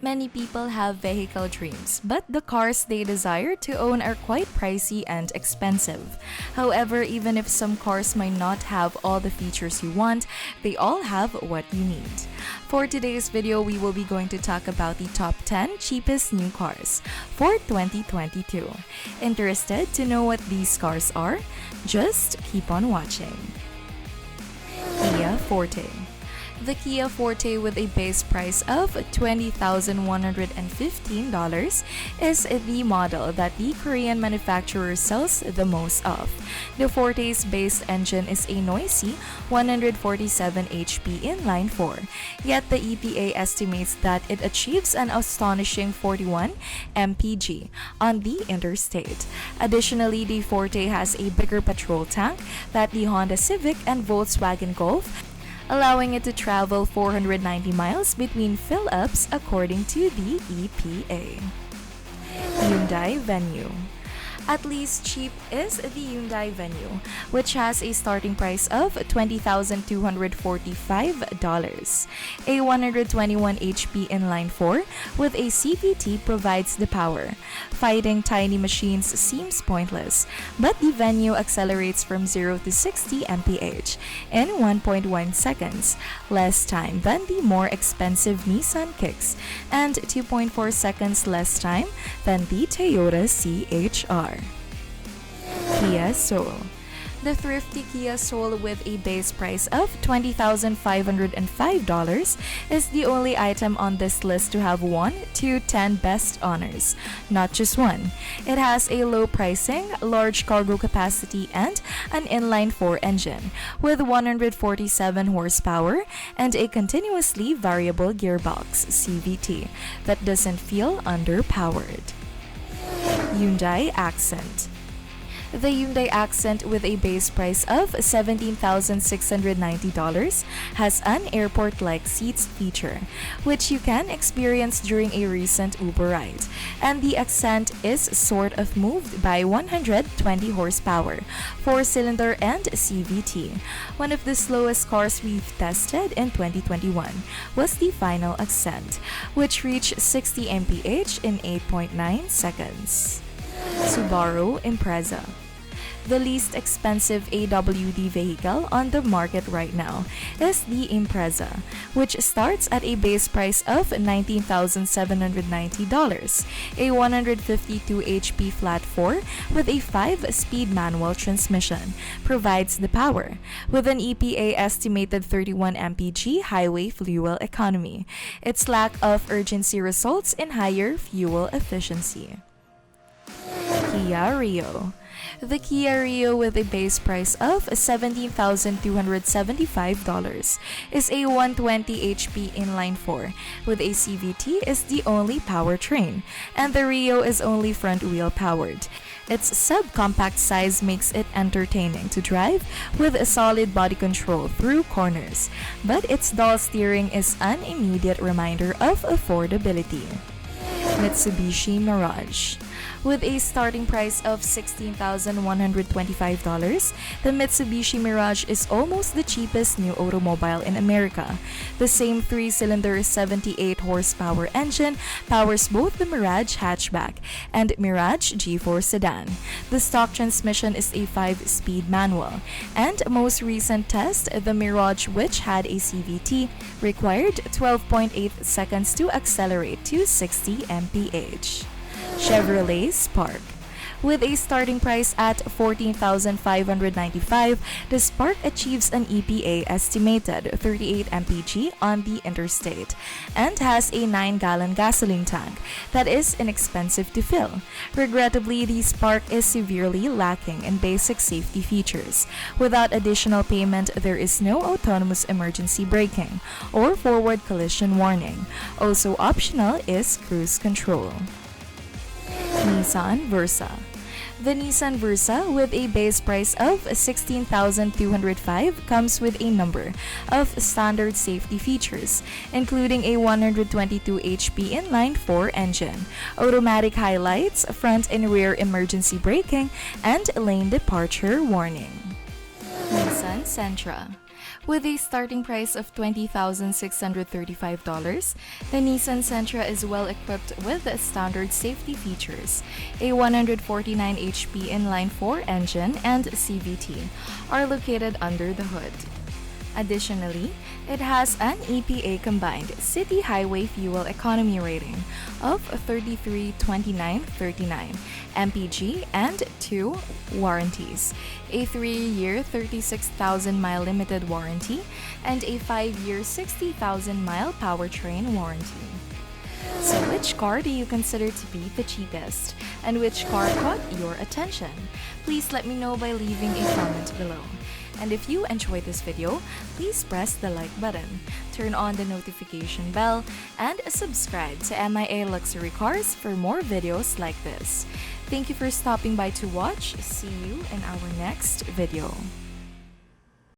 Many people have vehicle dreams, but the cars they desire to own are quite pricey and expensive. However, even if some cars might not have all the features you want, they all have what you need. For today's video, we will be going to talk about the top 10 cheapest new cars for 2022. Interested to know what these cars are? Just keep on watching. Kia Forte. The Kia Forte with a base price of $20,115 is the model that the Korean manufacturer sells the most of. The Forte's base engine is a noisy 147 HP inline 4, yet the EPA estimates that it achieves an astonishing 41 mpg on the interstate. Additionally, the Forte has a bigger petrol tank than the Honda Civic and Volkswagen Golf, allowing it to travel 490 miles between fill-ups according to the EPA. Hyundai Venue. At least cheap is the Hyundai Venue, which has a starting price of $20,245. A 121 HP inline 4 with a CVT provides the power. Fighting tiny machines seems pointless, but the Venue accelerates from 0 to 60 mph in 1.1 seconds, less time than the more expensive Nissan Kicks, and 2.4 seconds less time than the Toyota CHR. Kia Soul. The thrifty Kia Soul with a base price of $20,505 is the only item on this list to have 1 to 10 best honors, not just one. It has a low pricing, large cargo capacity, and an inline 4 engine with 147 horsepower and a continuously variable gearbox (CVT) that doesn't feel underpowered. Hyundai Accent. The Hyundai Accent with a base price of $17,690 has an airport-like seats feature, which you can experience during a recent Uber ride. And the Accent is sort of moved by 120 horsepower, 4-cylinder and CVT. One of the slowest cars we've tested in 2021 was the final Accent, which reached 60 mph in 8.9 seconds. Subaru Impreza. The least expensive AWD vehicle on the market right now is the Impreza, which starts at a base price of $19,790. A 152 HP flat 4 with a 5-speed manual transmission provides the power, with an EPA estimated 31 mpg highway fuel economy. Its lack of urgency results in higher fuel efficiency. Kia Rio. The Kia Rio with a base price of $17,275 is a 120 HP inline 4 with a CVT is the only powertrain, and the Rio is only front-wheel powered. Its subcompact size makes it entertaining to drive with a solid body control through corners, but its dull steering is an immediate reminder of affordability. Mitsubishi Mirage. With a starting price of $16,125, the Mitsubishi Mirage is almost the cheapest new automobile in America. The same 3-cylinder 78 horsepower engine powers both the Mirage hatchback and Mirage G4 sedan. The stock transmission is a 5-speed manual, and most recent test, the Mirage, which had a CVT, required 12.8 seconds to accelerate to 60 mph. Chevrolet Spark. With a starting price at $14,595, the Spark achieves an EPA estimated 38 mpg on the interstate and has a 9-gallon gasoline tank that is inexpensive to fill. Regrettably, the Spark is severely lacking in basic safety features. Without additional payment, there is no autonomous emergency braking or forward collision warning. Also optional is cruise control. Nissan Versa. The Nissan Versa with a base price of $16,205 comes with a number of standard safety features, including a 122 HP inline 4 engine, automatic highlights, front and rear emergency braking, and lane departure warning. Nissan Sentra. With a starting price of $20,635, the Nissan Sentra is well equipped with standard safety features. A 149 HP inline-4 engine and CVT are located under the hood. Additionally, it has an EPA combined city highway fuel economy rating of 33.2939 mpg and 2 warranties, a 3-year 36,000-mile limited warranty, and a 5-year 60,000-mile powertrain warranty. So which car do you consider to be the cheapest? And which car caught your attention? Please let me know by leaving a comment below. And if you enjoyed this video, please press the like button, turn on the notification bell, and subscribe to MIA Luxury Cars for more videos like this. Thank you for stopping by to watch. See you in our next video.